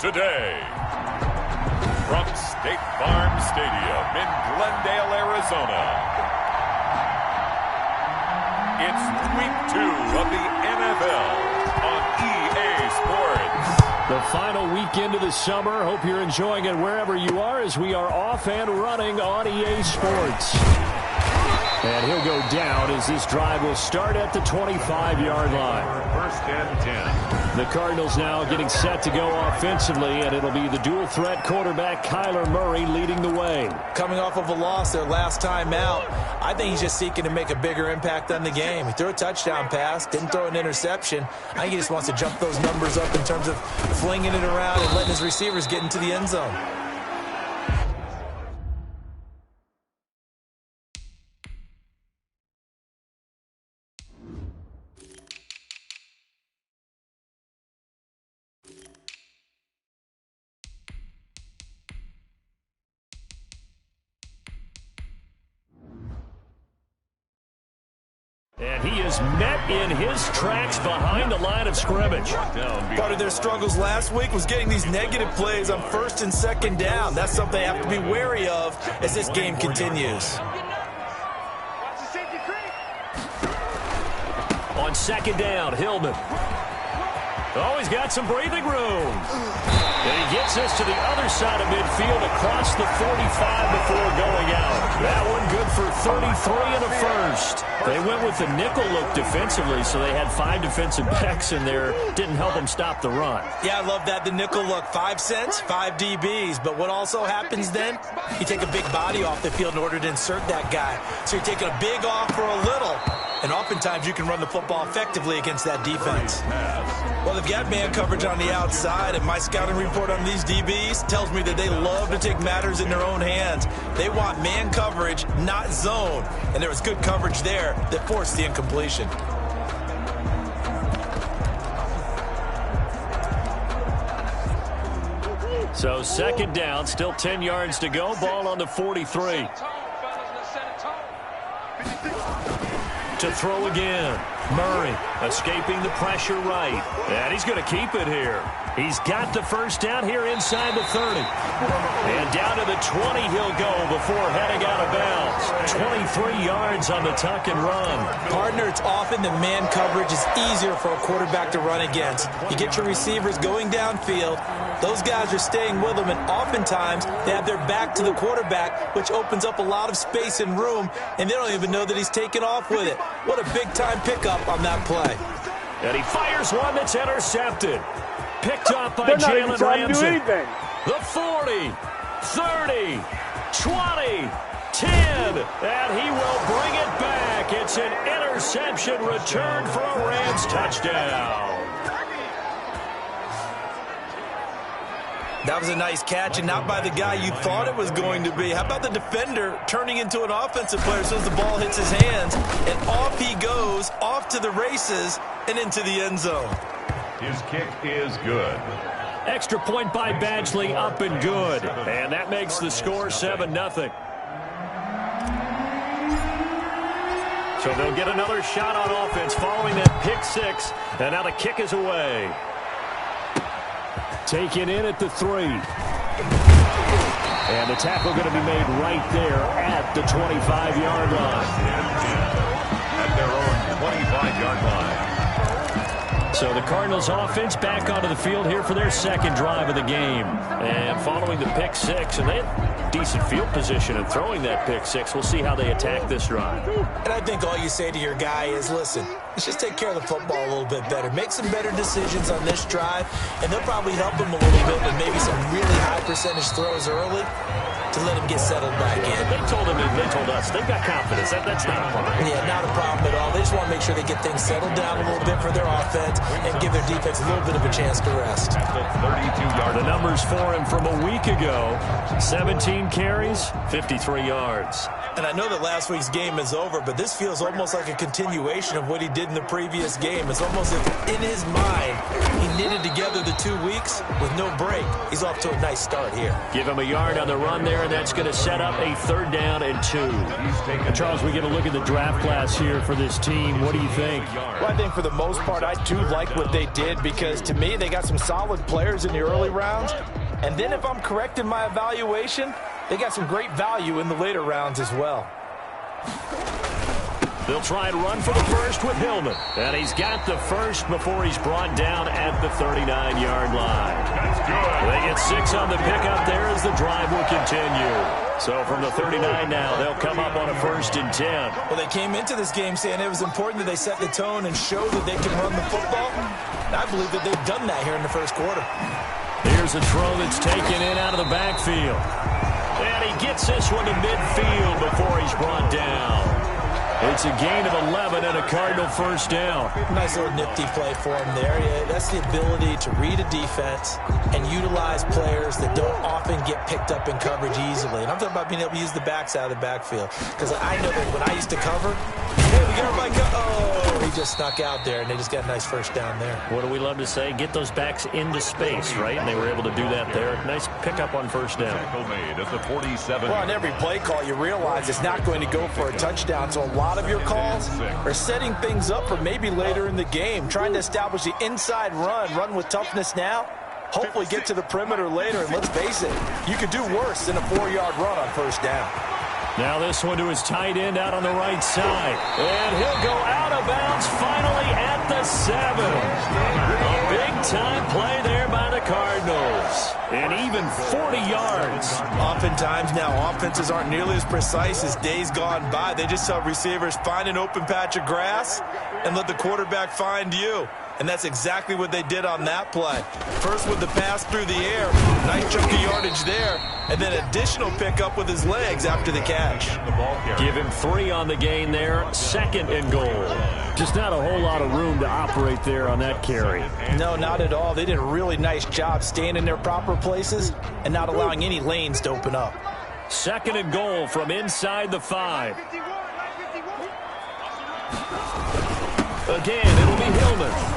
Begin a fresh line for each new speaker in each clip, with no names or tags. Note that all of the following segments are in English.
today. From State Farm Stadium in Glendale, Arizona, it's Week 2 of the NFL on EA Sports.
The final weekend of the summer. Hope you're enjoying it wherever you are as we are off and running on EA Sports. And he'll go down as this drive will start at the 25-yard line.
First and 10.
The Cardinals now getting set to go offensively, and it'll be the dual-threat quarterback Kyler Murray leading the way.
Coming off of a loss their last time out, I think he's just seeking to make a bigger impact on the game. He threw a touchdown pass, didn't throw an interception. I think he just wants to jump those numbers up in terms of flinging it around and letting his receivers get into the end zone.
And he is met in his tracks behind the line of scrimmage.
Part of their struggles last week was getting these negative plays on first and second down. That's something they have to be wary of as this game continues.
On second down, Hillman. Oh, he's got some breathing room. And he gets us to the other side of midfield across the 45 before going out. That one good for 33 and a first. They went with the nickel look defensively, so they had 5 defensive backs in there. Didn't help them stop the run.
Yeah, I love that, the nickel look. 5 cents, 5 DBs. But what also happens then, you take a big body off the field in order to insert that guy. So you're taking a big off for a little. And oftentimes you can run the football effectively against that defense. Well, they've got man coverage on the outside, and my scouting report on these DBs tells me that they love to take matters in their own hands. They want man coverage, not zone. And there was good coverage there that forced the incompletion.
So second down, still 10 yards to go. Ball on the 43. To throw again. Murray escaping the pressure right. And he's going to keep it here. He's got the first down here inside the 30. And down to the 20 he'll go before heading out of bounds. 23 yards on the tuck and run.
Partner, it's often the man coverage is easier for a quarterback to run against. You get your receivers going downfield. Those guys are staying with them, and oftentimes they have their back to the quarterback, which opens up a lot of space and room, and they don't even know that he's taken off with it. What a big-time pickup on that play.
And he fires one that's intercepted. Picked up by Jalen Ramsey. The 40, 30, 20, 10, and he will bring it back. It's an interception return for a Rams touchdown.
That was a nice catch, and not by the guy you thought it was going to be. How about the defender turning into an offensive player as soon as the ball hits his hands, and off he goes, off to the races, and into the end zone.
His kick is good.
Extra point by Badgley, up and good. And that makes the score 7-0. So they'll get another shot on offense following that pick six, and now the kick is away. Taken in at the 3. And the tackle going to be made right there at the 25-yard line.
At their own 25-yard line.
So the Cardinals offense back onto the field here for their second drive of the game. And following the pick six, and they had decent field position in throwing that pick six. We'll see how they attack this drive.
And I think all you say to your guy is, listen, let's just take care of the football a little bit better. Make some better decisions on this drive, and they'll probably help him a little bit with maybe some really high percentage throws early to let him get settled back in.
They told us they've got confidence. That's not a problem.
Yeah, not a problem at all. They just want to make sure they get things settled down a little bit for their offense and give their defense a little bit of a chance to rest.
At the 32-yard.
The numbers for him from a week ago: 17 carries, 53 yards.
And I know that last week's game is over, but this feels almost like a continuation of what he did in the previous game. It's almost as if in his mind he knitted together the 2 weeks with no break. He's off to a nice start here.
Give him a yard on the run there there, and that's going to set up a 3rd down and 2. And Charles, we get a look at the draft class here for this team. What do you think?
Well, I think for the most part, I do like what they did because, to me, they got some solid players in the early rounds. And then if I'm correct in my evaluation, they got some great value in the later rounds as well.
They'll try and run for the first with Hillman. And he's got the first before he's brought down at the 39-yard line.
That's good.
They get 6 on the pickup there as the drive will continue. So from the 39 now, they'll come up on a 1st and 10.
Well, they came into this game saying it was important that they set the tone and show that they can run the football. And I believe that they've done that here in the 1st quarter.
Here's a throw that's taken in out of the backfield. And he gets this one to midfield before he's brought down. It's a gain of 11 and a Cardinal 1st down.
Nice little nifty play for him there. Yeah, that's the ability to read a defense and utilize players that don't often get picked up in coverage easily. And I'm talking about being able to use the backs out of the backfield. Because I know that when I used to cover, hey, we got everybody oh, he just snuck out there, and they just got a nice 1st down there.
What do we love to say? Get those backs into space, right? And they were able to do that there. Nice pickup on 1st down.
Tackle made at the 47.
Well, on every play call, you realize it's not going to go for a touchdown. So a lot of your calls are setting things up for maybe later in the game, trying to establish the inside run with toughness now, hopefully get to the perimeter later. And let's face it, you could do worse than a 4-yard run on 1st down.
Now this one to his tight end out on the right side. And he'll go out of bounds finally at the 7. A big-time play there by the Cardinals. And even 40 yards.
Oftentimes now, offenses aren't nearly as precise as days gone by. They just tell receivers, find an open patch of grass and let the quarterback find you. And that's exactly what they did on that play. First with the pass through the air, nice chunk of yardage there, and then additional pickup with his legs after the catch.
Give him 3 on the gain there, 2nd and goal. Just not a whole lot of room to operate there on that carry.
No, not at all. They did a really nice job staying in their proper places and not allowing any lanes to open up.
2nd and goal from inside the 5. Again, it'll be Hillman.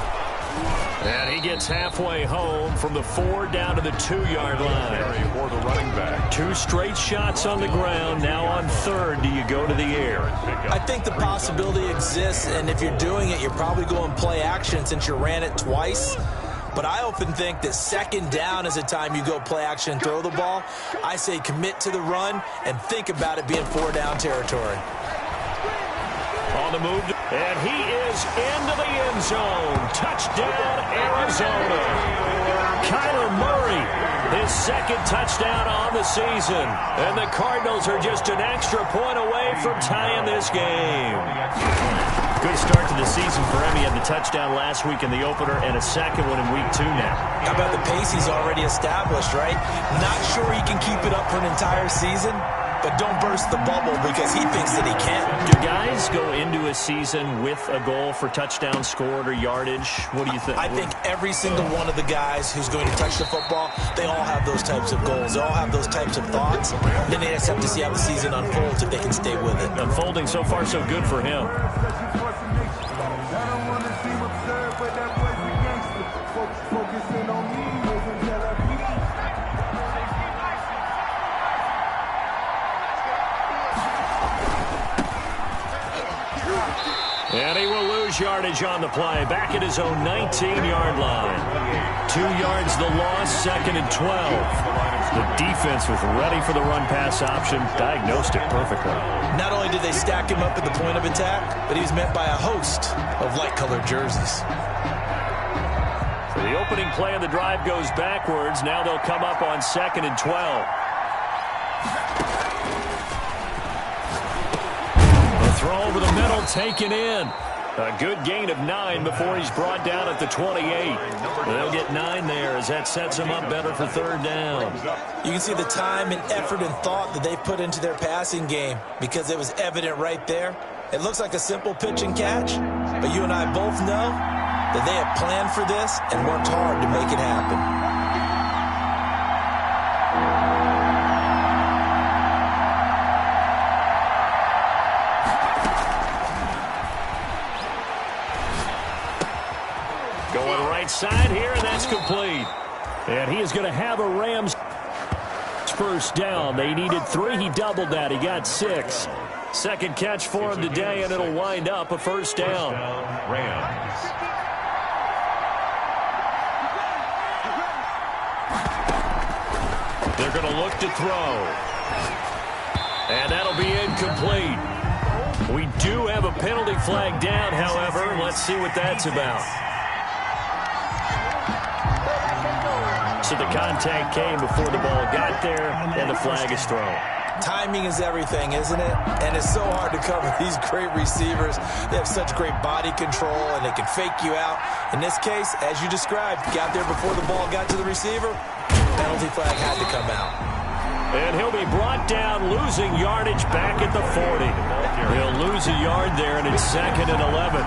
And he gets halfway home from the 4 down to the 2-yard line.
For the running back.
2 straight shots on the ground. Now on 3rd, do you go to the air?
I think the possibility exists, and if you're doing it, you're probably going play action since you ran it twice. But I often think that 2nd down is a time you go play action and throw the ball. I say commit to the run and think about it being 4-down territory.
On the move, and he is into the end zone. Touchdown, Arizona. Kyler Murray, his 2nd touchdown on the season. And the Cardinals are just an extra point away from tying this game. Good start to the season for him. He had the touchdown last week in the opener and a 2nd one in week 2 now.
How about the pace he's already established, right? Not sure he can keep it up for an entire season, but don't burst the bubble because he thinks that he can.
Do guys go into a season with a goal for touchdown scored or yardage? What do you think?
I think every single one of the guys who's going to touch the football, they all have those types of goals. They all have those types of thoughts. Then they just have to see how the season unfolds if they can stay with it.
Unfolding so far so good for him. And he will lose yardage on the play. Back at his own 19-yard line. 2 yards the loss, 2nd and 12. The defense was ready for the run-pass option. Diagnosed it perfectly.
Not only did they stack him up at the point of attack, but he was met by a host of light-colored jerseys.
So the opening play of the drive goes backwards. Now they'll come up on 2nd and 12. Throw over the middle, taken in. A good gain of 9 before he's brought down at the 28. They'll get 9 there as that sets him up better for 3rd down.
You can see the time and effort and thought that they put into their passing game because it was evident right there. It looks like a simple pitch and catch, but you and I both know that they have planned for this and worked hard to make it happen. Going right side here, and that's complete. And he is going to have a Rams
first down. They needed 3. He doubled that. He got 6. Second catch for him today, and it'll wind up a first down.
Rams.
They're going to look to throw. And that'll be incomplete. We do have a penalty flag down, however. Let's see what that's about. So the contact came before the ball got there, and the flag is thrown.
Timing is everything, isn't it? And it's so hard to cover these great receivers. They have such great body control, and they can fake you out. In this case, as you described, got there before the ball got to the receiver. Penalty flag had to come out.
And he'll be brought down, losing yardage back at the 40. He'll lose a yard there, and it's 2nd and 11.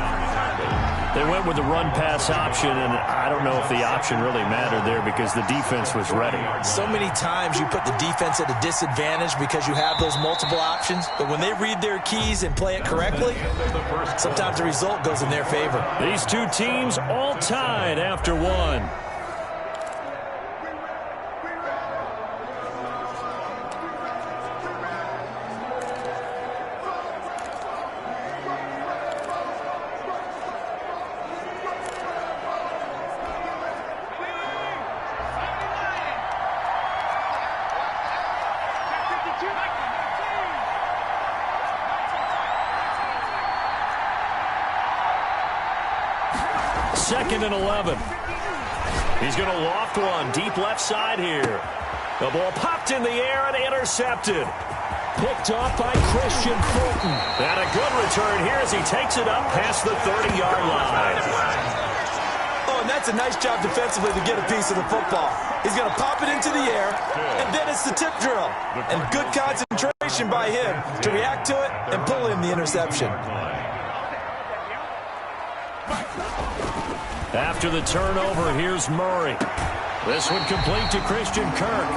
They went with the run-pass option, and I don't know if the option really mattered there because the defense was ready.
So many times you put the defense at a disadvantage because you have those multiple options, but when they read their keys and play it correctly, sometimes the result goes in their favor.
These two teams all tied after one. Second and 11. He's going to loft one deep left side here. The ball popped in the air and intercepted. Picked off by Christian Fulton. And a good return here as he takes it up past the 30-yard line.
Oh, and that's a nice job defensively to get a piece of the football. He's going to pop it into the air, and then it's the tip drill. And good concentration by him to react to it and pull in the interception.
After the turnover, here's Murray. This one complete to Christian Kirk.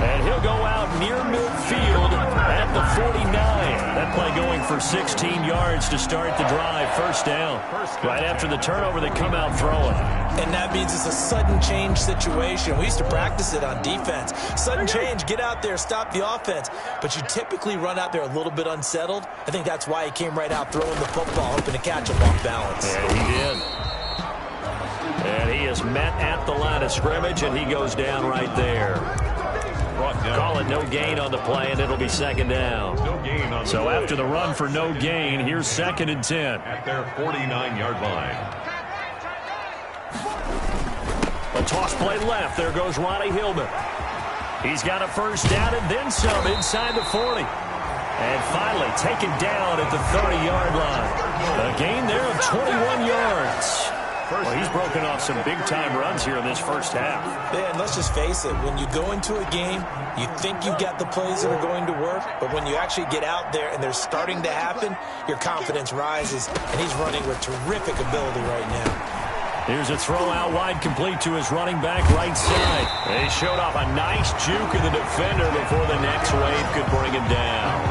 And he'll go out near midfield at the 49. That play going for 16 yards to start the drive. First down. Right after the turnover, they come out throwing.
And that means it's a sudden change situation. We used to practice it on defense. Sudden change, get out there, stop the offense. But you typically run out there a little bit unsettled. I think that's why he came right out throwing the football, hoping to catch him off balance.
Yeah, he did. And he is met at the line of scrimmage, and he goes down right there. Call it no gain on the play, and it'll be second down. So after the run for no gain, here's 2nd and 10.
At their 49-yard line.
A toss play left. There goes Ronnie Hillman. He's got a first down and then some inside the 40. And finally taken down at the 30-yard line. A gain there of 21 yards. Well, he's broken off some big-time runs here in this first half.
Yeah, and let's just face it. When you go into a game, you think you've got the plays that are going to work, but when you actually get out there and they're starting to happen, your confidence rises, and he's running with terrific ability right now.
Here's a throw out wide, complete to his running back right side. They showed off a nice juke of the defender before the next wave could bring him down.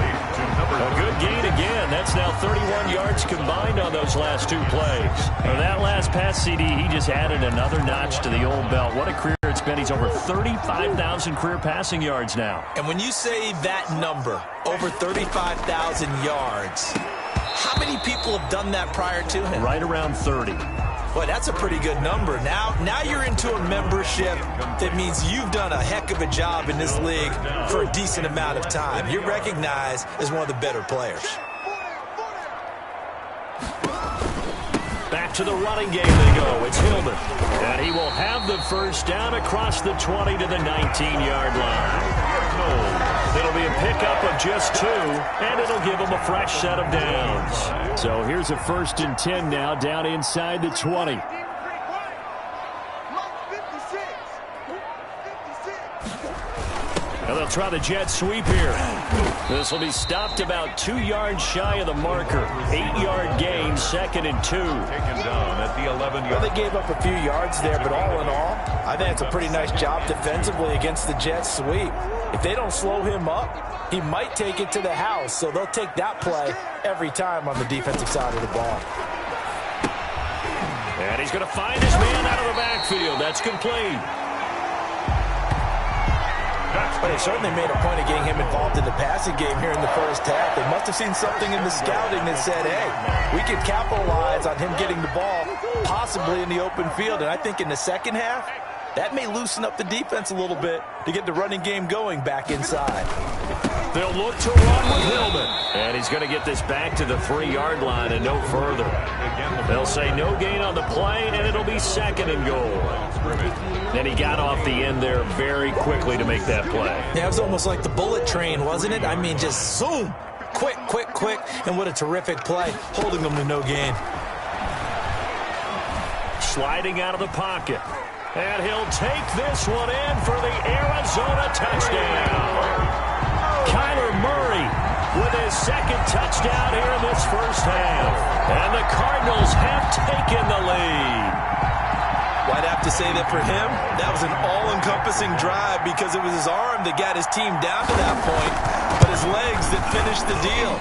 A good gain again. That's now 31 yards combined on those last two plays. Now that last pass CD, he just added another notch to the old belt. What a career it's been. He's over 35,000 career passing yards now.
And when you say that number, over 35,000 yards, how many people have done that prior to him?
Right around 30.
Boy, that's a pretty good number. Now you're into a membership that means you've done a heck of a job in this league for a decent amount of time. You're recognized as one of the better players.
Back to the running game they go. It's Hillman. And he will have the first down across the 20 to the 19-yard line. It'll be a pickup of just 2, and it'll give him a fresh set of downs. So here's a 1st and 10 now, down inside the 20. And they'll try the jet sweep here. This will be stopped about 2 yards shy of the marker. 8-yard gain, 2nd and 2.
Taken down at the 11-yard.
Well, they gave up a few yards there, but all in all, I think it's a pretty nice job defensively against the jet sweep. If they don't slow him up, he might take it to the house, so they'll take that play every time on the defensive side of the ball.
And he's going to find his man out of the backfield. That's complete.
That's
But they certainly made a point of getting him involved in the passing game here in the first half. They must have seen something in the scouting that said, hey, we could capitalize on him getting the ball possibly in the open field. And I think in the second half, that may loosen up the defense a little bit to get the running game going back inside.
They'll look to run with Hillman. And he's going to get this back to the 3-yard line and no further. They'll say no gain on the play, and it'll be 2nd and goal. And he got off the end there very quickly to make that play.
Yeah, it was almost like the bullet train, wasn't it? I mean, just zoom. Quick, quick, quick. And what a terrific play, holding them to no gain.
Sliding out of the pocket. And he'll take this one in for the Arizona touchdown. Kyler Murray with his 2nd touchdown here in this first half. And the Cardinals have taken the lead.
Well, I'd have to say that for him, that was an all-encompassing drive because it was his arm that got his team down to that point, but his legs that finished the deal.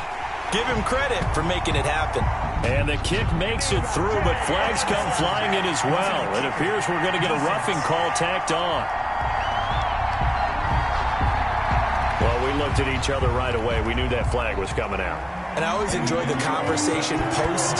Give him credit for making it happen.
And the kick makes it through, but flags come flying in as well. It appears we're going to get a roughing call tacked on. Well, we looked at each other right away. We knew that flag was coming out.
And I always enjoy the conversation post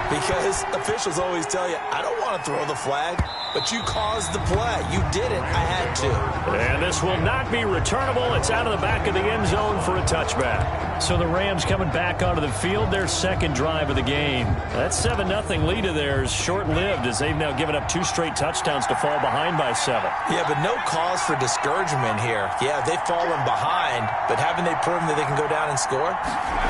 because officials always tell you, I don't want to throw the flag, but you caused the play. You did it. I had to.
And this will not be returnable. It's out of the back of the end zone for a touchback. So the Rams coming back onto the field, their 2nd drive of the game. That 7-0 lead of theirs short-lived as they've now given up 2 straight touchdowns to fall behind by 7.
Yeah, but no cause for discouragement here. Yeah, they've fallen behind, but haven't they proven that they can go down and score?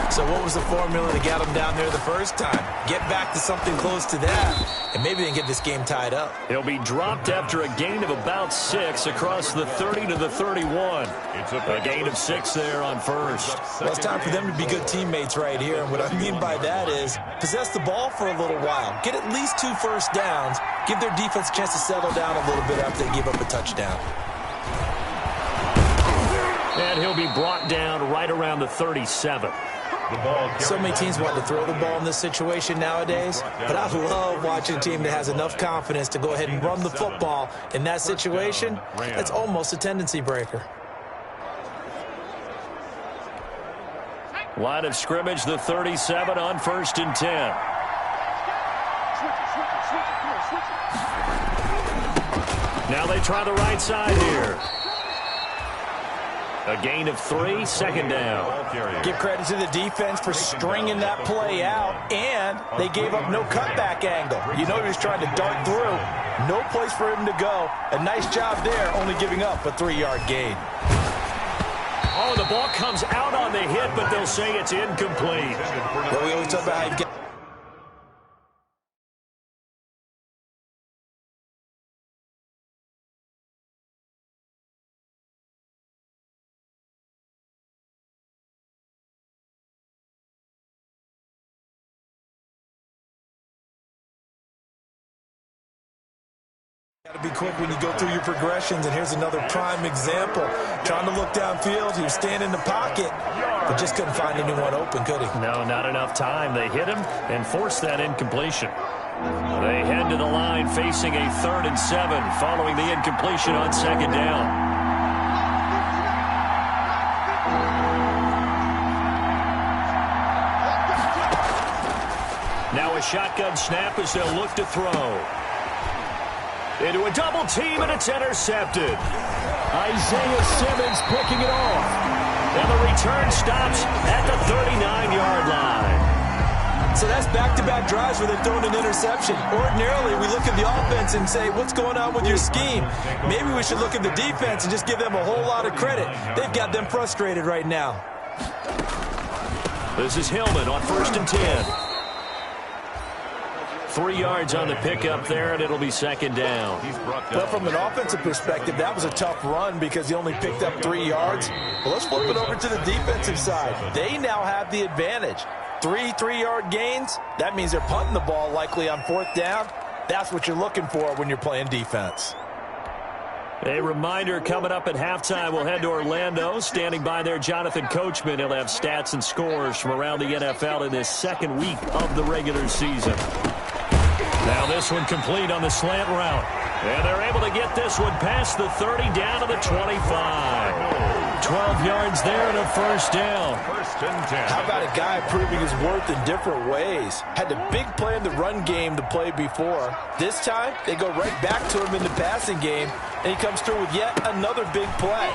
So what was the formula that got them down there the first time? Get back to something close to that, and maybe they can get this game tied up.
He'll be dropped after a gain of about 6 across the 30 to the 31. A gain of 6 there on first.
Well, it's time for them to be good teammates right here, and what I mean by that is possess the ball for a little while. Get at least 2 first downs. Give their defense a chance to settle down a little bit after they give up a touchdown.
And he'll be brought down right around the 37.
So many teams want to throw the ball in this situation nowadays, but I love watching a team that has enough confidence to go ahead and run the football in that situation. That's almost a tendency breaker.
Line of scrimmage, the 37 on 1st and 10. Now they try the right side here. A gain of 3, 2nd down.
Give credit to the defense for stringing that play out, and they gave up no cutback angle. You know he was trying to dart through. No place for him to go. A nice job there, only giving up a 3-yard gain.
Oh, the ball comes out on the hit, but they'll say it's incomplete.
Well, we always talk about how you get. Got to be quick when you go through your progressions, and here's another prime example. Trying to look downfield, he was standing in the pocket, but just couldn't find anyone open, could he?
No, not enough time. They hit him and forced that incompletion. They head to the line facing a 3rd and 7 following the incompletion on 2nd down. Now a shotgun snap as they'll look to throw. Into a double team, and it's intercepted. Isaiah Simmons picking it off. And the return stops at the 39-yard line.
So that's back-to-back drives where they've thrown an interception. Ordinarily, we look at the offense and say, what's going on with your scheme? Maybe we should look at the defense and just give them a whole lot of credit. They've got them frustrated right now.
This is Hillman on 1st and 10. 3 yards on the pickup there, and it'll be 2nd down.
Well, from an offensive perspective, that was a tough run because he only picked up 3 yards. Well, let's flip it over to the defensive side. They now have the advantage. 3 3-yard gains, that means they're punting the ball likely on 4th down. That's what you're looking for when you're playing defense.
A reminder coming up at halftime, we'll head to Orlando. Standing by there, Jonathan Coachman. He'll have stats and scores from around the NFL in this second week of the regular season. Now this one complete on the slant route. And they're able to get this one past the 30 down to the 25. 12 yards there and a first down.
First and 10.
How about a guy proving his worth in different ways? Had the big play in the run game to play before. This time, they go right back to him in the passing game, and he comes through with yet another big play.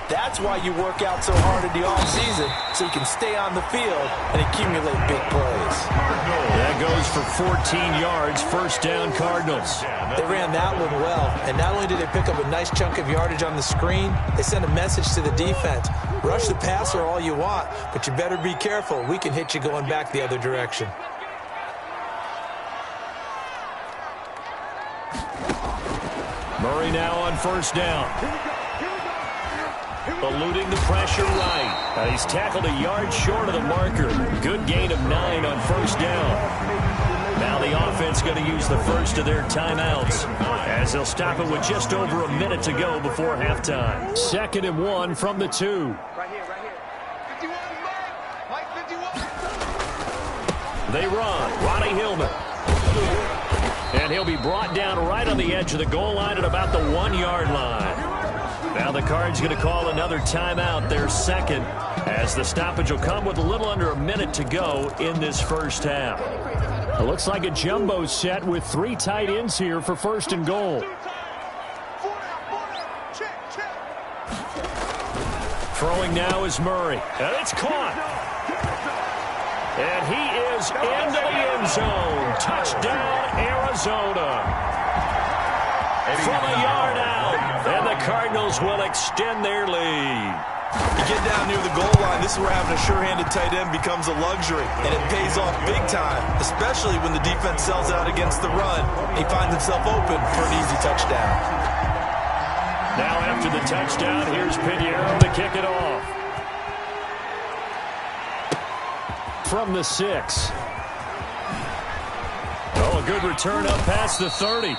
That's why you work out so hard in the offseason, so you can stay on the field and accumulate big plays.
That goes for 14 yards, first down Cardinals.
They ran that one well, and not only did they pick up a nice chunk of yardage on the screen, they sent a message to the defense. Rush the passer all you want, but you better be careful. We can hit you going back the other direction.
Murray now on first down. Eluding the pressure right. He's tackled a yard short of the marker. Good gain of 9 on first down. Now the offense going to use the first of their timeouts as they'll stop it with just over a minute to go before halftime. 2nd and 1 from the 2.
Right here. 51, Mike 51.
They run. Ronnie Hillman. And he'll be brought down right on the edge of the goal line at about the 1-yard line. Now the Cards going to call another timeout, their second, as the stoppage will come with a little under a minute to go in this first half. It looks like a jumbo set with 3 tight ends here for first and goal. Throwing now is Murray, and it's caught. And he is into the end zone. Touchdown, Arizona. From a yard out, and the Cardinals will extend their lead.
You get down near the goal line, this is where having a sure-handed tight end becomes a luxury, and it pays off big time, especially when the defense sells out against the run. He finds himself open for an easy touchdown.
Now after the touchdown, here's Pinheiro to kick it off. From the 6. Oh, a good return up past the 30.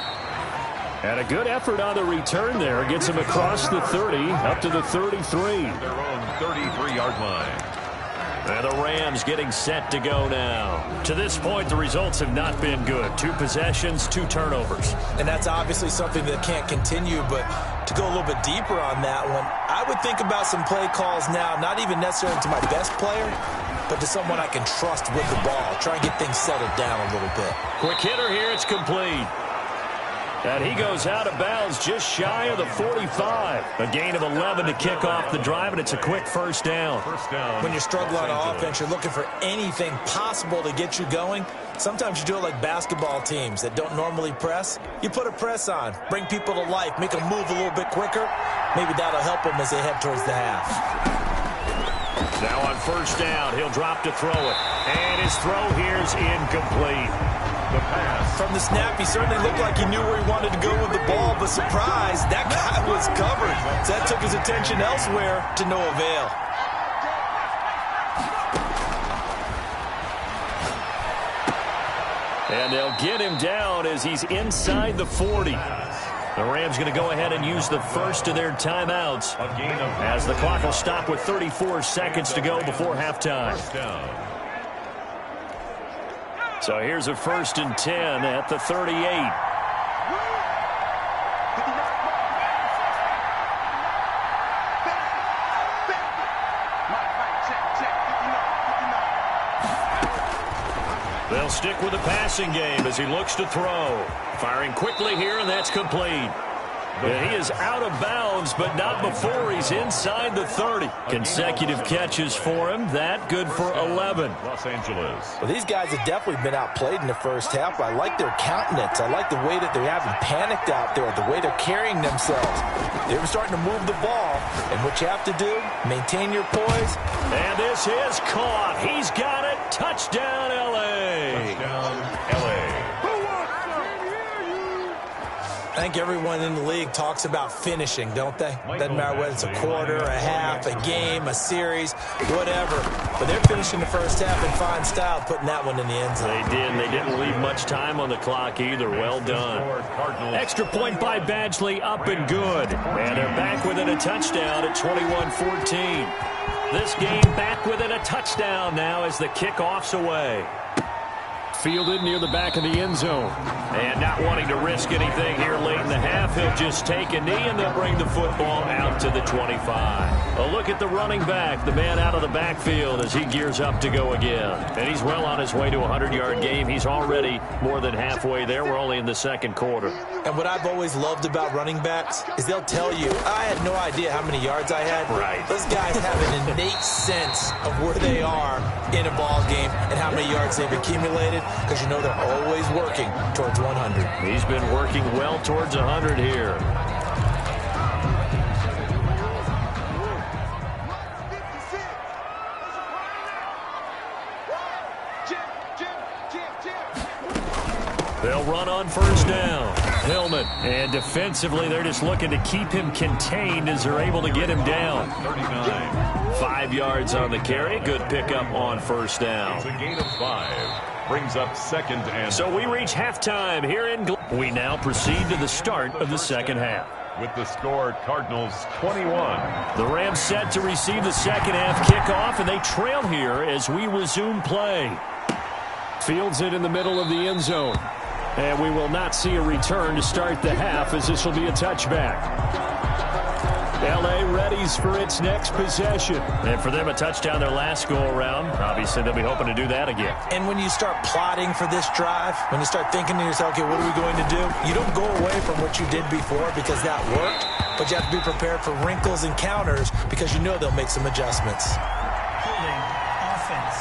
And a good effort on the return there. Gets him across the 30, up to the 33.
Their own 33-yard line.
And the Rams getting set to go now. To this point, the results have not been good. 2 possessions, 2 turnovers.
And that's obviously something that can't continue, but to go a little bit deeper on that one, I would think about some play calls now, not even necessarily to my best player, but to someone I can trust with the ball. Try and get things settled down a little bit.
Quick hitter here, it's complete. And he goes out of bounds just shy of the 45. A gain of 11 to kick off the drive, and it's a quick first down.
When you're struggling on offense, you're looking for anything possible to get you going. Sometimes you do it like basketball teams that don't normally press. You put a press on, bring people to life, make them move a little bit quicker. Maybe that'll help them as they head towards the half.
Now on first down, he'll drop to throw it. And his throw here is incomplete.
The pass.
From the snap, he certainly looked like he knew where he wanted to go with the ball, but surprise, that guy was covered. So that took his attention elsewhere to no avail.
And they'll get him down as he's inside the 40. The Rams going to go ahead and use the first of their timeouts as the clock will stop with 34 seconds to go before halftime.
First down.
So here's a 1st and 10 at the 38. They'll stick with the passing game as he looks to throw. Firing quickly here, and that's complete. And he is out of bounds, but not before he's inside the 30. Consecutive catches for him. That good for 11.
Los Angeles.
Well, these guys have definitely been outplayed in the first half, but I like their countenance. I like the way that they haven't panicked out there, the way they're carrying themselves. They're starting to move the ball, and what you have to do, maintain your poise.
And this is caught. He's got it. Touchdown, L.A.
Touchdown, L.A.
I think everyone in the league talks about finishing, don't they? Doesn't matter whether it's a quarter, a half, a game, a series, whatever. But they're finishing the first half in fine style, putting that one in the end zone.
They did. They didn't leave much time on the clock either. Well done. Extra point by Badgley, up and good. And they're back within a touchdown at 21-14. This game back within a touchdown now as the kickoff's away. fielded near the back of the end zone. And not wanting to risk anything here late in the half, he'll just take a knee, and they'll bring the football out to the 25. A look at the running back, the man out of the backfield as he gears up to go again. And he's well on his way to a 100-yard game. He's already more than halfway there. We're only in the second quarter.
And what I've always loved about running backs is they'll tell you, I had no idea how many yards I had.
Right.
Those guys have an innate sense of where they are in a ball game and how many yards they've accumulated, because you know they're always working towards 100.
He's been working well towards 100 here. They'll run on first down. Hillman. And defensively, they're just looking to keep him contained as they're able to get him down.
39.
5 yards on the carry. Good pickup on first down.
It's a gain of 5. Brings up second and...
So we reach halftime here in... We now proceed to the start of the second half.
With the score, Cardinals 21.
The Rams set to receive the second half kickoff, and they trail here as we resume play. Fields it in the middle of the end zone. And we will not see a return to start the half, as this will be a touchback. L.A. readies for its next possession. And for them, a touchdown their last go-around. Obviously, they'll be hoping to do that again.
And when you start plotting for this drive, when you start thinking to yourself, okay, what are we going to do? You don't go away from what you did before because that worked, but you have to be prepared for wrinkles and counters because you know they'll make some adjustments.
Holding offense.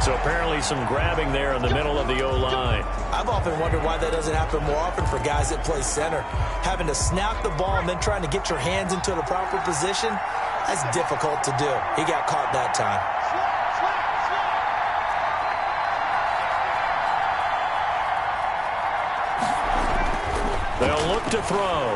So apparently some grabbing there in the middle of the O-line.
I've often wondered why that doesn't happen more often for guys that play center. Having to snap the ball and then trying to get your hands into the proper position, that's difficult to do. He got caught that time.
They'll look to throw.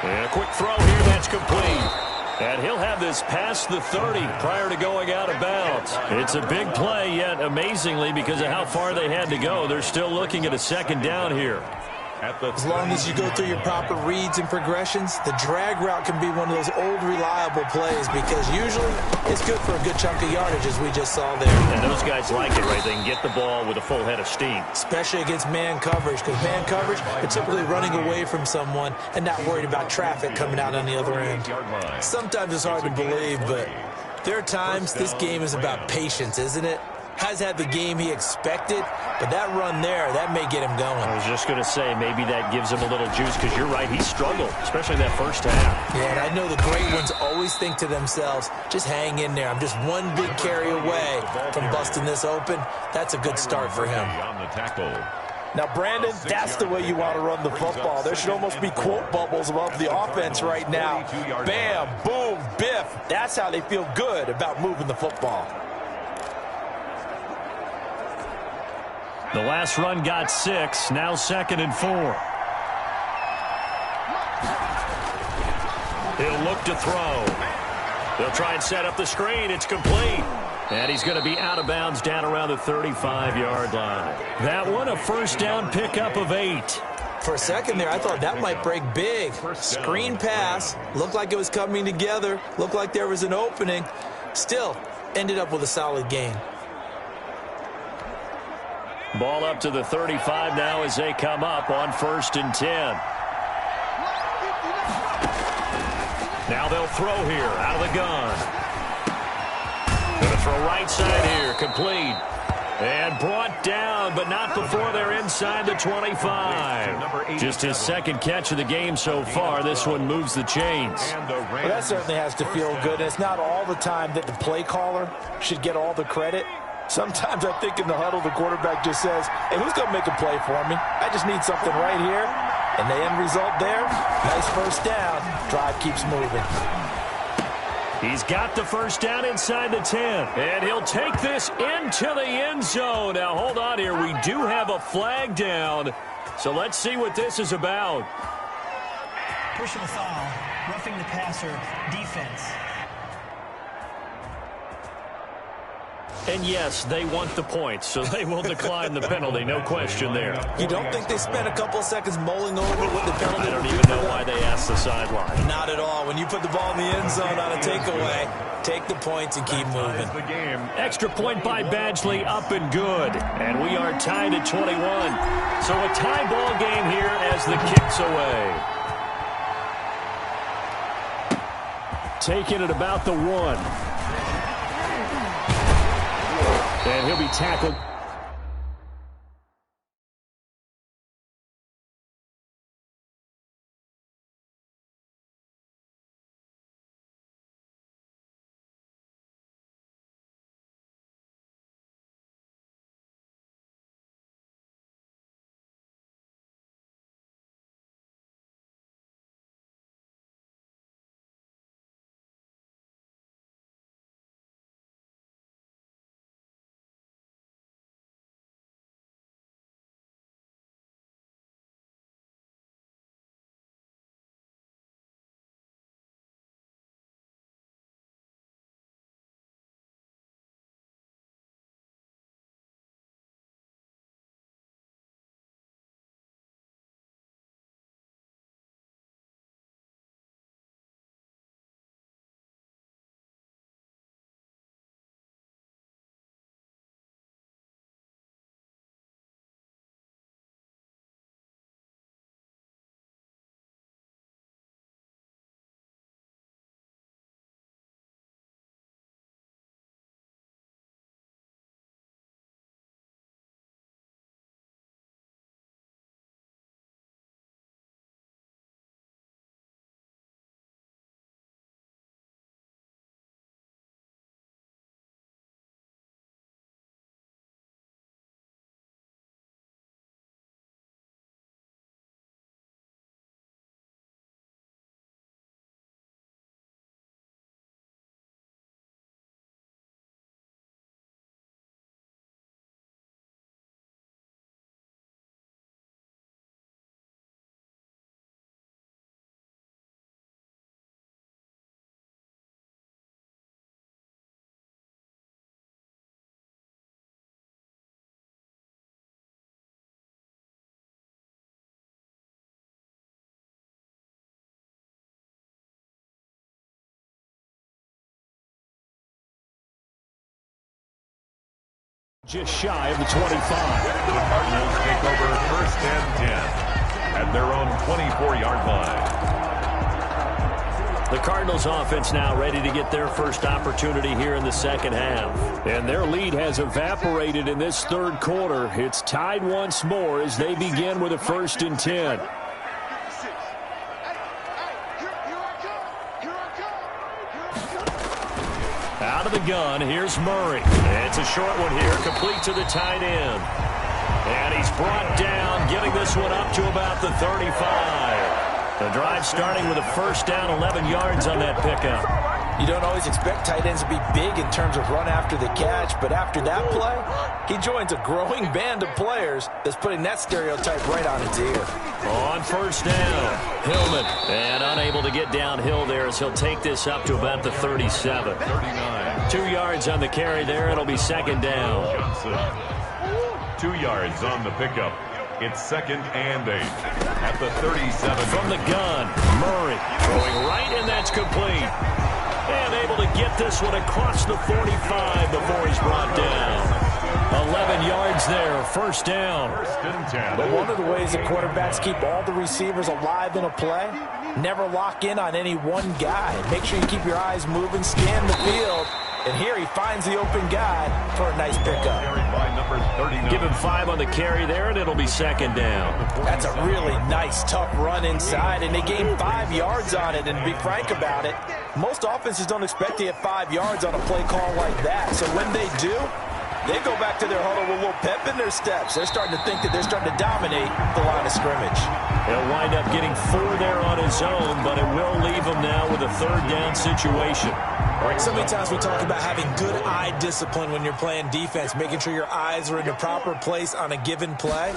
And a quick throw here, that's complete. And he'll have this past the 30 prior to going out of bounds. It's a big play, yet amazingly, because of how far they had to go, they're still looking at a second down here.
As long as you go through your proper reads and progressions, the drag route can be one of those old reliable plays because usually it's good for a good chunk of yardage, as we just saw there.
And those guys like it, right? They can get the ball with a full head of steam.
Especially against man coverage, because man coverage, they're typically running away from someone and not worried about traffic coming out on the other end. Sometimes it's hard to believe, but there are times this game is about patience, isn't it? Has had the game he expected, but that run there, that may get him going.
I was just going to say, maybe that gives him a little juice, because you're right, he struggled, especially that first half.
Yeah, and I know the great ones always think to themselves, just hang in there. I'm just one big carry away from busting this open. That's a good start for him.
Now, Brandon, that's the way you want to run the football. There should almost be quote bubbles above the offense right now. Bam, boom, biff. That's how they feel good about moving the football.
The last run got 6, now 2nd and 4. He'll look to throw. They'll try and set up the screen. It's complete. And he's going to be out of bounds down around the 35-yard line. That one, a first down pickup of 8.
For a second there, I thought that might break big. Screen pass. Looked like it was coming together. Looked like there was an opening. Still, ended up with a solid gain.
Ball up to the 35 now as they come up on 1st and 10. Now they'll throw here out of the gun. Going to throw right side here, complete. And brought down, but not before they're inside the 25. Just his second catch of the game so far. This one moves the chains.
Well, that certainly has to feel good. And it's not all the time that the play caller should get all the credit. Sometimes I think in the huddle, the quarterback just says, hey, who's going to make a play for me? I just need something right here. And the end result there, nice first down. Drive keeps moving.
He's got the first down inside the 10. And he'll take this into the end zone. Now, hold on here. We do have a flag down. So let's see what this is about.
Personal foul, roughing the passer, defense.
And yes, they want the points, so they will decline the penalty, no question there.
You don't think they spent a couple of seconds mulling over what the penalty?
I don't even know why they asked the sideline.
Not at all. When you put the ball in the end zone on a takeaway, take the points and keep moving.
Extra point by Badgley, up and good. And we are tied at 21. So a tie ball game here as the kick's away. Taking it about the 1. And he'll be tackled. Just shy of the 25.
The Cardinals take over 1st and 10 at their own 24-yard line.
The Cardinals offense now ready to get their first opportunity here in the second half. And their lead has evaporated in this third quarter. It's tied once more as they begin with a 1st and 10. Out of the gun, here's Murray. It's a short one here, complete to the tight end. And he's brought down, getting this one up to about the 35. The drive starting with a 1st down, 11 yards on that pickup.
You don't always expect tight ends to be big in terms of run after the catch, but after that play, he joins a growing band of players that's putting that stereotype right on its ear.
On 1st down, Hillman, and unable to get downhill there as he'll take this up to about the 37.
39.
2 yards on the carry there. It'll be 2nd down.
Johnson. 2 yards on the pickup. It's 2nd and 8 at the 37.
From the gun, Murray throwing right, and that's complete. And able to get this one across the 45 before he's brought down. 11 yards there, 1st down.
1st and 10.
But one of the ways the quarterbacks keep all the receivers alive in a play, never lock in on any one guy. Make sure you keep your eyes moving, scan the field, and here he finds the open guy for a nice pickup.
Carried by number 39.
Give him 5 on the carry there, and it'll be 2nd down.
That's a really nice, tough run inside, and they gained 5 yards on it. And to be frank about it, most offenses don't expect to get 5 yards on a play call like that. So when they do, they go back to their huddle with a little pep in their steps. They're starting to think that they're starting to dominate the line of scrimmage.
He'll wind up getting 4 there on his own, but it will leave him now with a 3rd down situation.
All right, so many times we talk about having good eye discipline when you're playing defense, making sure your eyes are in the proper place on a given play.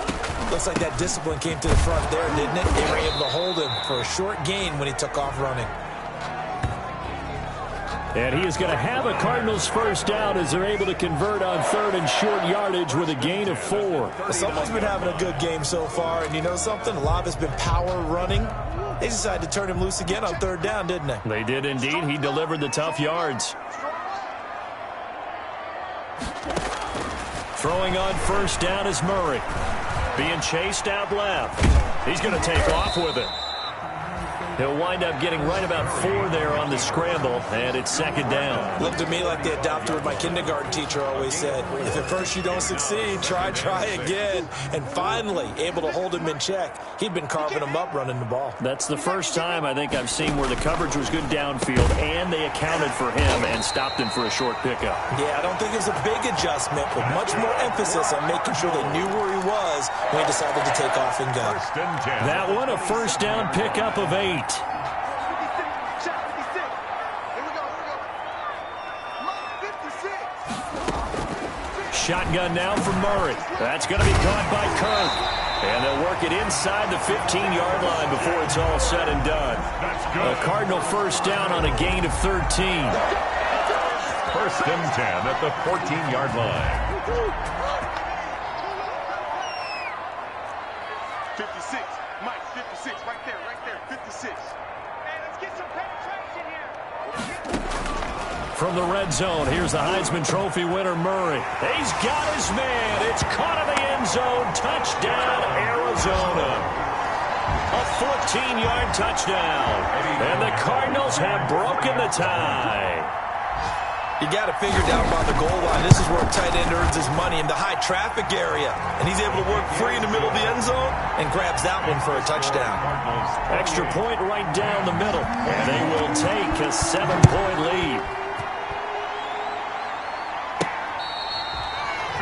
Looks like that discipline came to the front there, didn't it? They were able to hold him for a short gain when he took off running.
And he is going to have a Cardinals first down as they're able to convert on 3rd and short yardage with a gain of 4.
Someone's been having a good game so far, and you know something? A lot has been power running. They decided to turn him loose again on 3rd down, didn't they?
They did indeed. He delivered the tough yards. Throwing on first down is Murray. Being chased out left. He's going to take off with it. He'll wind up getting right about 4 there on the scramble, and it's 2nd down.
Looked to me like they adopted what my kindergarten teacher always said. If at first you don't succeed, try again. And finally, able to hold him in check. He'd been carving him up running the ball.
That's the first time I think I've seen where the coverage was good downfield, and they accounted for him and stopped him for a short pickup.
Yeah, I don't think it was a big adjustment, but much more emphasis on making sure they knew where he was when he decided to take off and go.
That one, a first down pickup of 8. Shotgun now for Murray. That's going to be caught by Kirk. And they'll work it inside the 15-yard line before it's all said and done. A Cardinal first down on a gain of 13.
1st and 10 at the 14-yard line.
56. Mike, 56. Right there. 56. Hey, let's get some penetration here.
From the red zone, here's the Heisman Trophy winner, Murray. He's got his man. It's caught in the end zone. Touchdown, Arizona. A 14-yard touchdown. And the Cardinals have broken the tie.
You got to figure down by the goal line. This is where a tight end earns his money in the high traffic area. And he's able to work free in the middle of the end zone and grabs that one for a touchdown.
Extra point right down the middle. And they will take a 7-point lead.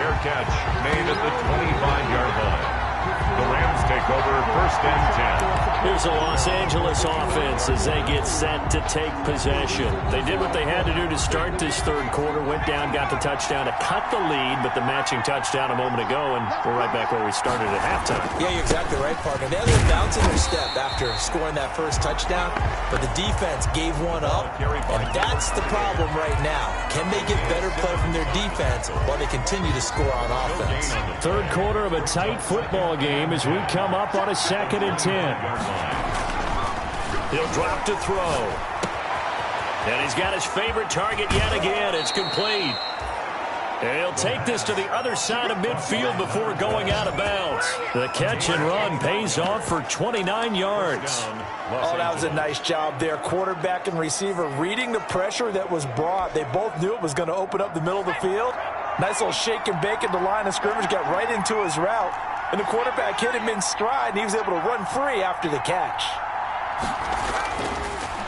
Fair catch made at the 25-yard line. The Rams take over 1st and 10.
Here's the Los Angeles offense as they get set to take possession. They did what they had to do to start this 3rd quarter, went down, got the touchdown to cut the lead, but the matching touchdown a moment ago, and we're right back where we started at halftime.
Yeah, you're exactly right, partner. Now they're bouncing their step after scoring that first touchdown, but the defense gave one up, and that's the problem right now. Can they get better play from their defense while they continue to score on offense?
3rd quarter of a tight football game as we come up on a 2nd and 10. He'll drop to throw. And he's got his favorite target yet again. It's complete. And he'll take this to the other side of midfield before going out of bounds. The catch and run pays off for 29 yards.
Oh, that was a nice job there. Quarterback and receiver reading the pressure that was brought. They both knew it was going to open up the middle of the field. Nice little shake and bake at the line of scrimmage. Got right into his route. And the quarterback hit him in stride, and he was able to run free after the catch.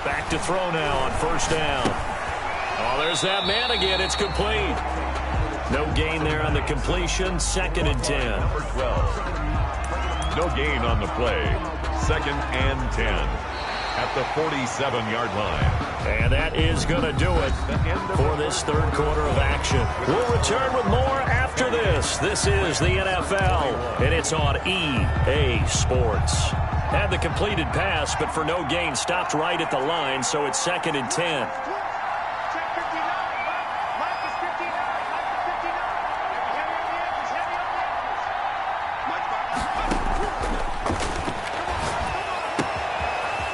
Back to throw now on first down. Oh, there's that man again. It's complete. No gain there on the completion. 2nd and 10.
Number 12. No gain on the play. 2nd and 10 at the 47-yard line.
And that is going to do it for this 3rd quarter of action. We'll return with more after this. This is the NFL, and it's on EA Sports. Had the completed pass, but for no gain, stopped right at the line, so it's 2nd and 10.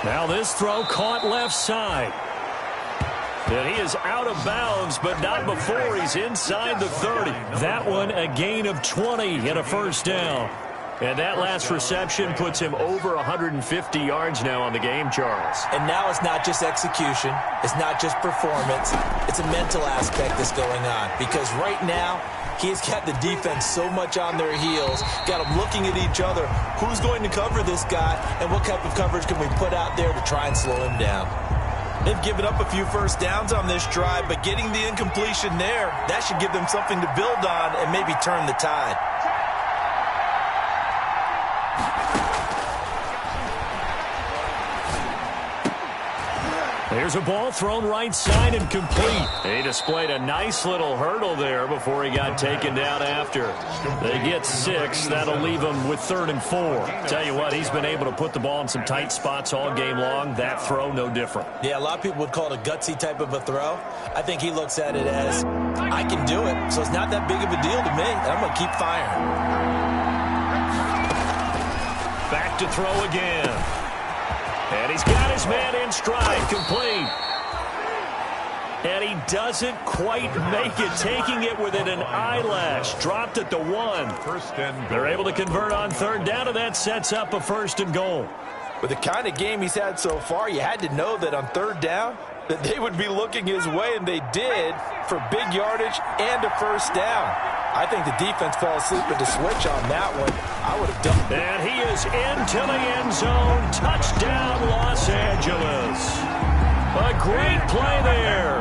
Now this throw caught left side. And he is out of bounds, but not before he's inside the 30. That one a gain of 20 and a first down. And that last reception puts him over 150 yards now on the game, Charles.
And now it's not just execution. It's not just performance. It's a mental aspect that's going on. Because right now, he's got the defense so much on their heels, got them looking at each other. Who's going to cover this guy, and what type of coverage can we put out there to try and slow him down? They've given up a few first downs on this drive, but getting the incompletion there, that should give them something to build on and maybe turn the tide.
Here's a ball thrown right side and complete. He displayed a nice little hurdle there before he got taken down after. They get 6. That'll leave him with 3rd and 4. Tell you what, he's been able to put the ball in some tight spots all game long. That throw, no different.
Yeah, a lot of people would call it a gutsy type of a throw. I think he looks at it as, I can do it, so it's not that big of a deal to me. I'm going to keep firing.
Back to throw again. And he's got his man in stride, complete. And he doesn't quite make it, taking it within an eyelash. Dropped at the 1. They're able to convert on 3rd down, and that sets up a 1st and goal.
With the kind of game he's had so far, you had to know that on 3rd down, that they would be looking his way, and they did, for big yardage and a 1st down. I think the defense fell asleep at the switch on that one. I would have done.
And he is into the end zone. Touchdown, Los Angeles. A great play there.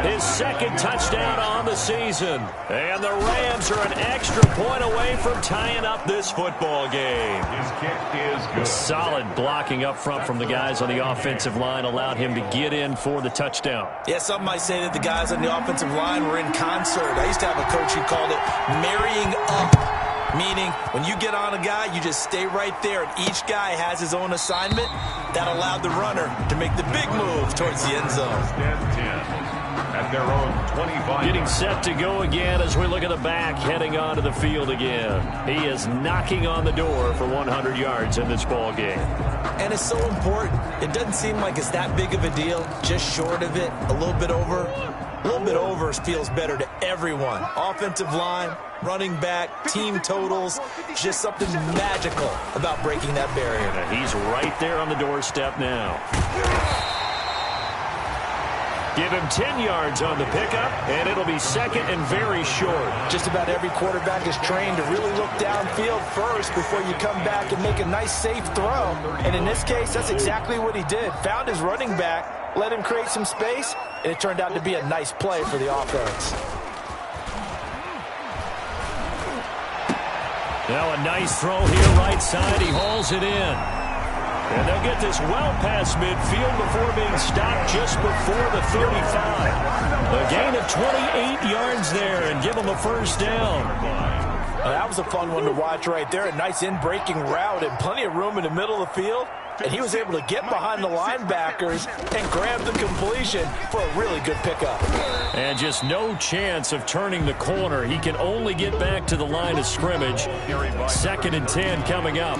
His 2nd touchdown on the season. And the Rams are an extra point away from tying up this football game.
His kick is good.
Solid blocking up front from the guys on the offensive line allowed him to get in for the touchdown.
Yeah, some might say that the guys on the offensive line were in concert. I used to have a coach who called it marrying up. Meaning, when you get on a guy, you just stay right there, and each guy has his own assignment. That allowed the runner to make the big move towards the end zone.
At their own 25.
Getting set to go again as we look at the back, heading onto the field again. He is knocking on the door for 100 yards in this ball game.
And it's so important. It doesn't seem like it's that big of a deal, just short of it, a little bit over. A little bit over feels better to everyone. Offensive line, running back, team totals, just something magical about breaking that barrier.
And he's right there on the doorstep now. Give him 10 yards on the pickup, and it'll be 2nd and very short.
Just about every quarterback is trained to really look downfield first before you come back and make a nice, safe throw. And in this case, that's exactly what he did. Found his running back, let him create some space, and it turned out to be a nice play for the offense.
Now a nice throw here right side. He hauls it in. And they'll get this well past midfield before being stopped just before the 35. A gain of 28 yards there and give them a 1st down.
That was a fun one to watch right there. A nice in-breaking route and plenty of room in the middle of the field. And he was able to get behind the linebackers and grab the completion for a really good pickup.
And just no chance of turning the corner. He can only get back to the line of scrimmage. 2nd and 10 coming up.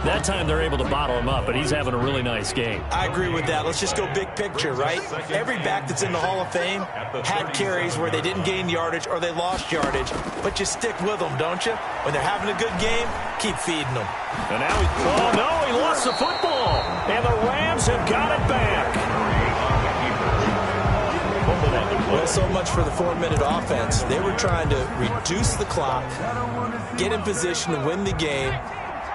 That time they're able to bottle him up, but he's having a really nice game.
I agree with that. Let's just go big picture, right? Every back that's in the Hall of Fame had carries where they didn't gain yardage or they lost yardage, but you stick with them, don't you? When they're having a good game, keep feeding them.
And now he lost the football, and the Rams have got it back.
Well, so much for the 4-minute offense. They were trying to reduce the clock, get in position to win the game,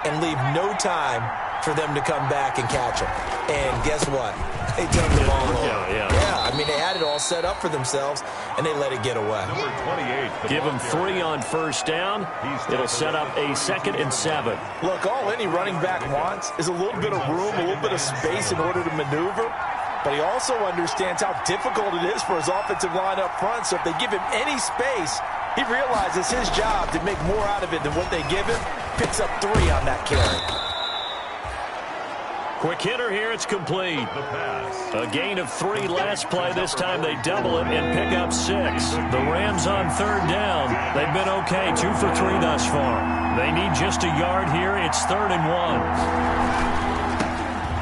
and leave no time for them to come back and catch them. And guess what? They turned the ball over. Yeah, I mean, they had it all set up for themselves, and they let it get away.
Number 28.
Give them 3 on 1st down. It'll set up a 2nd and 7.
Look, all any running back wants is a little bit of room, a little bit of space in order to maneuver. But he also understands how difficult it is for his offensive line up front. So if they give him any space, he realizes his job to make more out of it than what they give him. Picks up 3 on that carry.
Quick hitter here, it's complete. A gain of 3 last play. This time they double it and pick up 6. The Rams on 3rd down. They've been okay, 2 for 3 thus far. They need just a yard here. It's 3rd and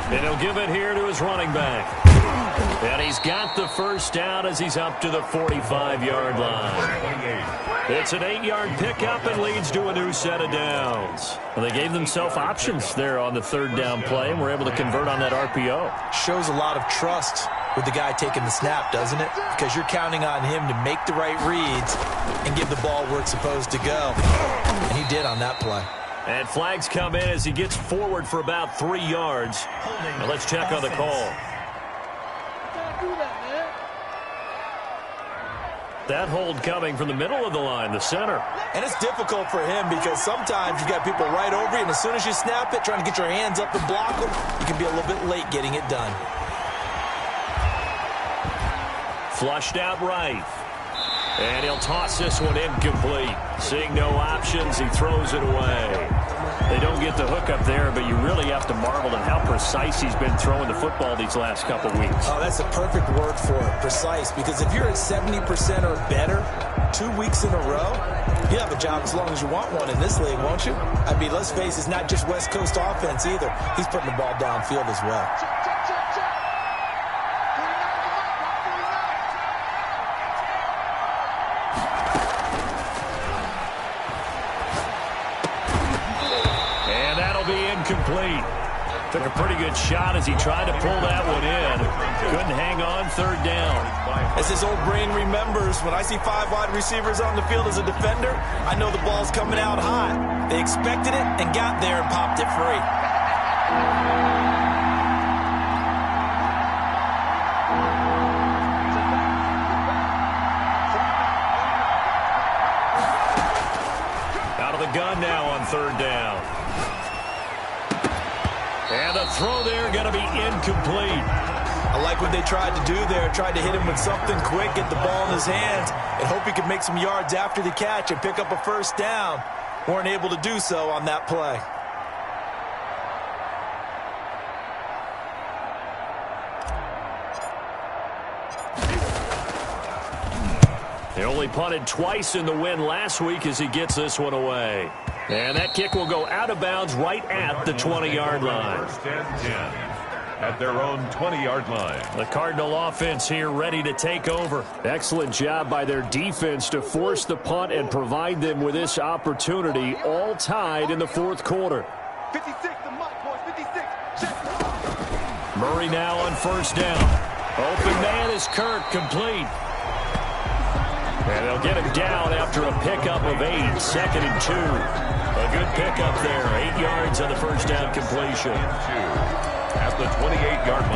1. And he'll give it here to his running back. And he's got the 1st down as he's up to the 45-yard line. It's an 8-yard pickup and leads to a new set of downs. Well, they gave themselves options there on the 3rd down play and were able to convert on that RPO.
Shows a lot of trust with the guy taking the snap, doesn't it? Because you're counting on him to make the right reads and give the ball where it's supposed to go. And he did on that play.
And flags come in as he gets forward for about 3 yards. Now let's check on the call. That hold coming from the middle of the line, the center.
And it's difficult for him because sometimes you got people right over you, and as soon as you snap it, trying to get your hands up and block them, you can be a little bit late getting it done.
Flushed out right. And he'll toss this one incomplete. Seeing no options, he throws it away. They don't get the hook up there, but you really have to marvel at how precise he's been throwing the football these last couple weeks.
Oh, that's the perfect word for it, precise. Because if you're at 70% or better 2 weeks in a row, you have a job as long as you want one in this league, won't you? I mean, let's face it, it's not just West Coast offense either. He's putting the ball downfield as well.
Complete. Took a pretty good shot as he tried to pull that one in. Couldn't hang on third down.
As his old brain remembers, when I see 5 wide receivers on the field as a defender, I know the ball's coming out hot. They expected it and got there and popped it free.
Out of the gun now on third down. And the throw there going to be incomplete.
I like what they tried to do there. Tried to hit him with something quick, get the ball in his hands, and hope he could make some yards after the catch and pick up a first down. Weren't able to do so on that play.
He only punted twice in the win last week as he gets this one away. And that kick will go out of bounds right at the 20-yard line.
First and 10 at their own 20-yard line.
The Cardinal offense here ready to take over. Excellent job by their defense to force the punt and provide them with this opportunity, all tied in the fourth quarter.
56, the mic, boys, 56.
Murray now on first down. Open man is Kirk, complete. And they'll get him down after a pickup of 8, 2nd and 2. A good pickup there, 8 yards on the first down completion.
At the 28-yard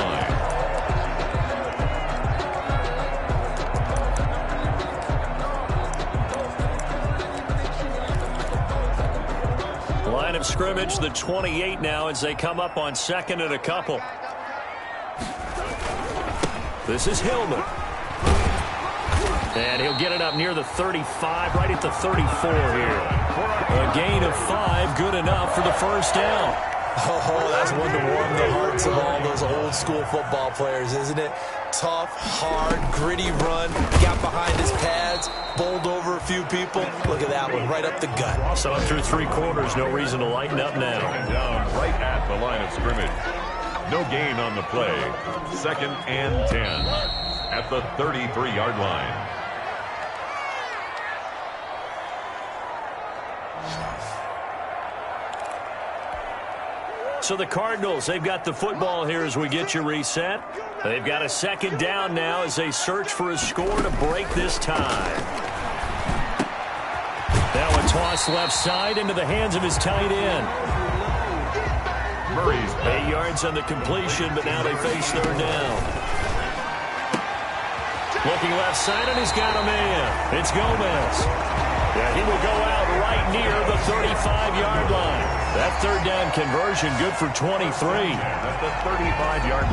line.
Line of scrimmage, the 28 now as they come up on 2nd and a couple. This is Hillman. And he'll get it up near the 35, right at the 34 here. A gain of 5, good enough for the first down.
Oh, that's one to warm the hearts of all those old school football players, isn't it? Tough, hard, gritty run, got behind his pads, bowled over a few people. Look at that one, right up the gut.
So through 3 quarters, no reason to lighten up now.
Down right at the line of scrimmage. No gain on the play. 2nd and 10 at the 33-yard line.
So the Cardinals, they've got the football here as we get you reset. They've got a 2nd down now as they search for a score to break this tie. Now a toss left side into the hands of his tight end.
Murray's
8 yards on the completion, but now they face third down. Looking left side, and he's got a man. It's Gomez. Yeah, he will go out right near the 35-yard line. That third down conversion good for 23.
At the 35-yard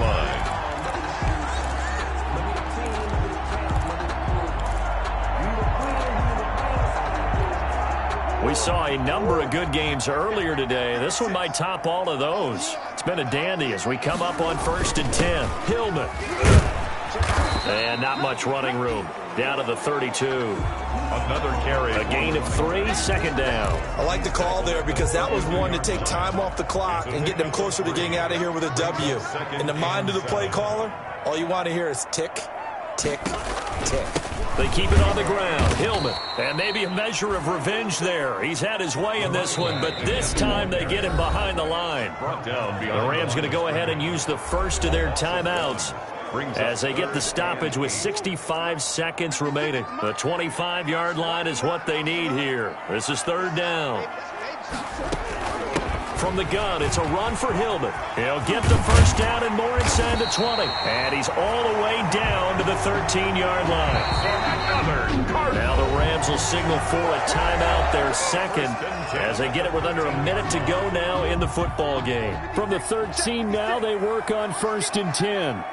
line.
We saw a number of good games earlier today. This one might top all of those. It's been a dandy as we come up on 1st and 10. Hillman. And not much running room. Down to the 32.
Another carry.
A gain of 3, 2nd down.
I like the call there because that was one to take time off the clock and get them closer to getting out of here with a W. In the mind of the play caller, all you want to hear is tick, tick, tick.
They keep it on the ground. Hillman. And maybe a measure of revenge there. He's had his way in this one, but this time they get him behind the line.
Brought down
The Rams going to go ahead and use the first of their timeouts as they get the stoppage with 65 seconds remaining. The 25-yard line is what they need here. This is third down. From the gun, it's a run for Hillman. He'll get the first down and more inside the 20. And he's all the way down to the 13-yard line. Now the Rams will signal for a timeout, their second, as they get it with under a minute to go now in the football game. From the 13 now, they work on 1st and 10.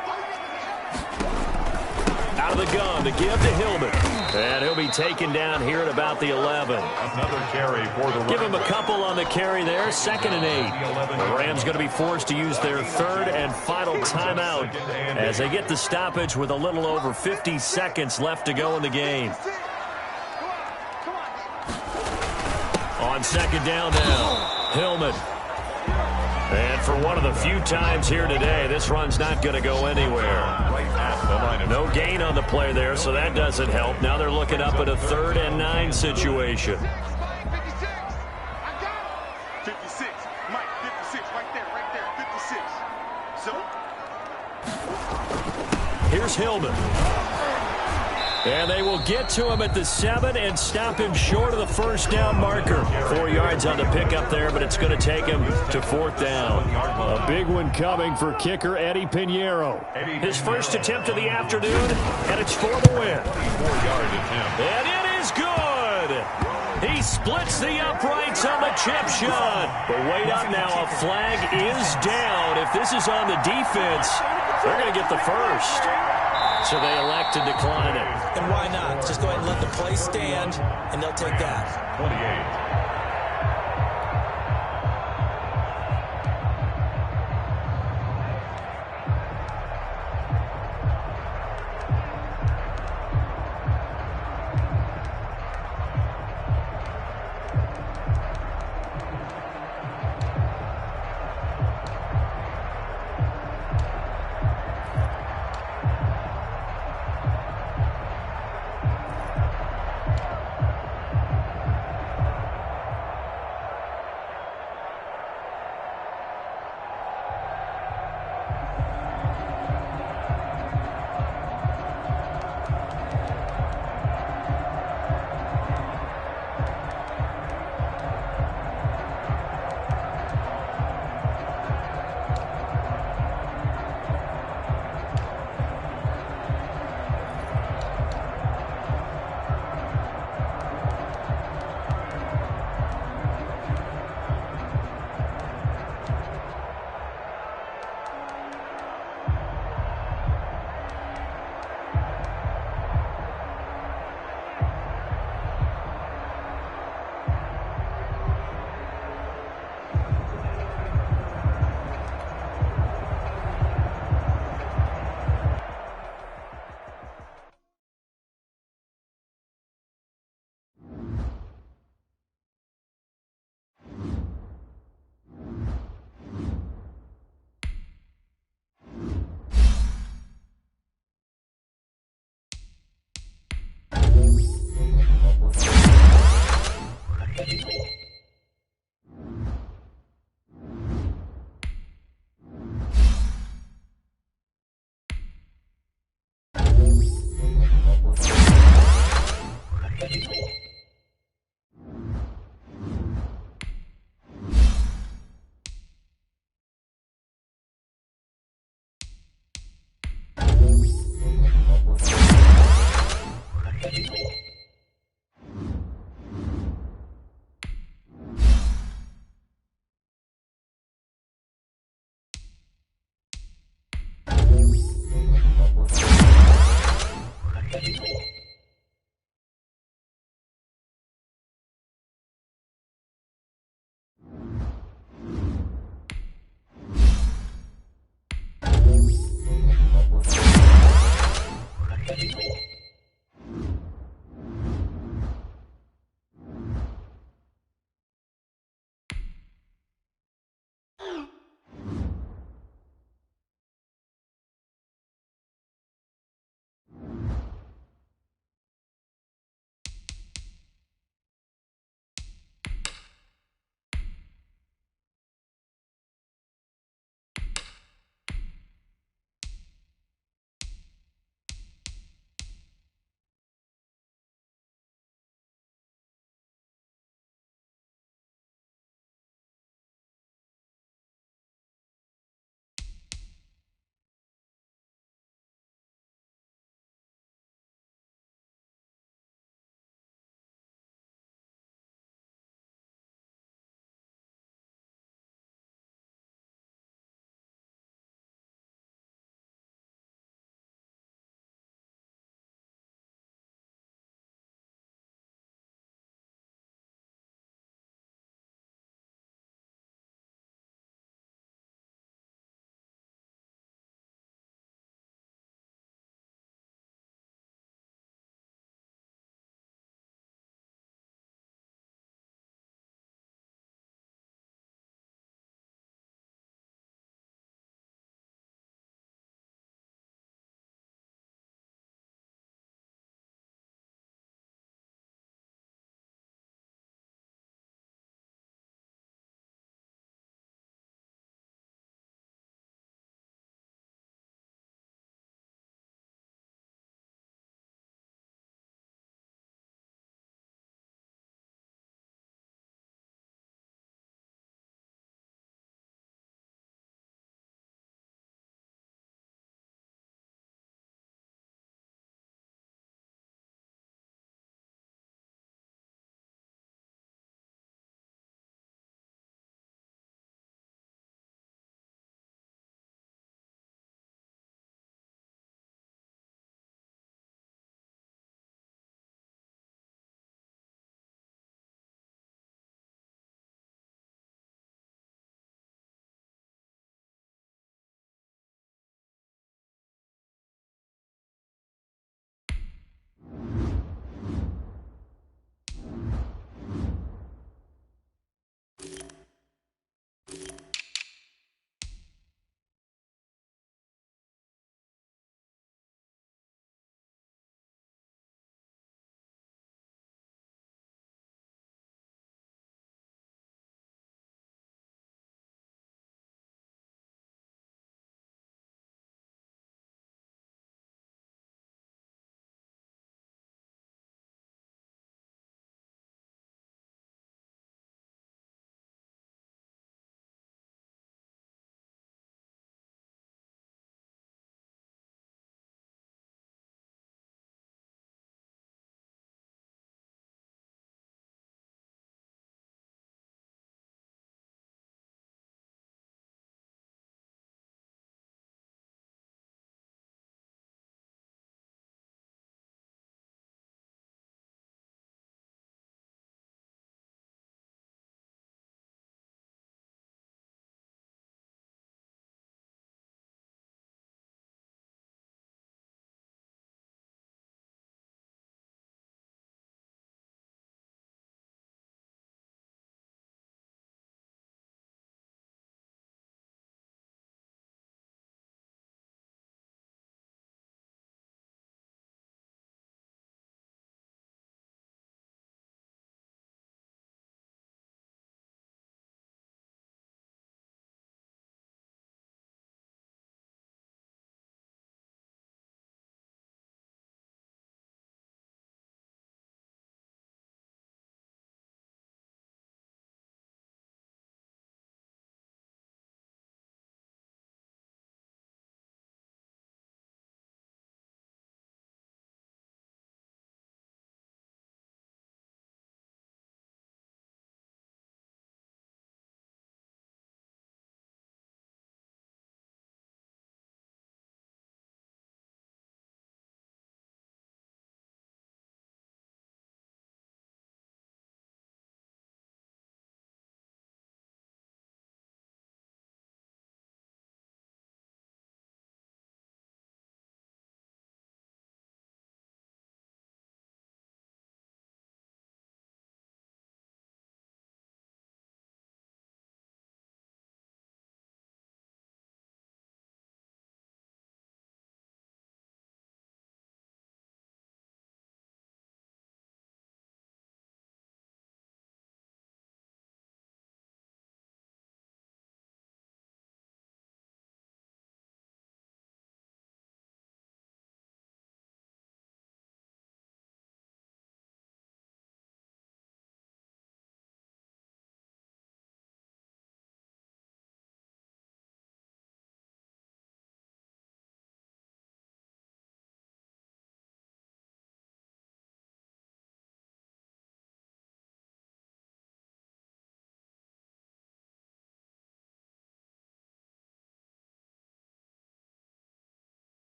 Out of the gun, the give to Hillman. And he'll be taken down here at about the 11.
Another carry for the Rams.
Give him a couple on the carry there, 2nd and 8. The Rams going to be forced to use their 3rd and final timeout as they get the stoppage with a little over 50 seconds left to go in the game. On 2nd down now, Hillman. And for one of the few times here today, this run's not going to go anywhere. No gain on the play there, so that doesn't help. Now they're looking up at a 3rd and 9 situation.
56. Mike, 56. Right there. 56. So.
Here's Hillman. And they will get to him at the 7 and stop him short of the 1st down marker. 4 yards on the pickup there, but it's going to take him to 4th down. A big one coming for kicker Eddie Pinheiro. His first attempt of the afternoon, and it's for the win.
4-yard attempt.
And it is good. He splits the uprights on the chip shot. But wait up now, a flag is down. If this is on the defense, they're going to get the first. So they elect to decline it.
And why not? Just go ahead and let the play stand, and they'll take that.
28.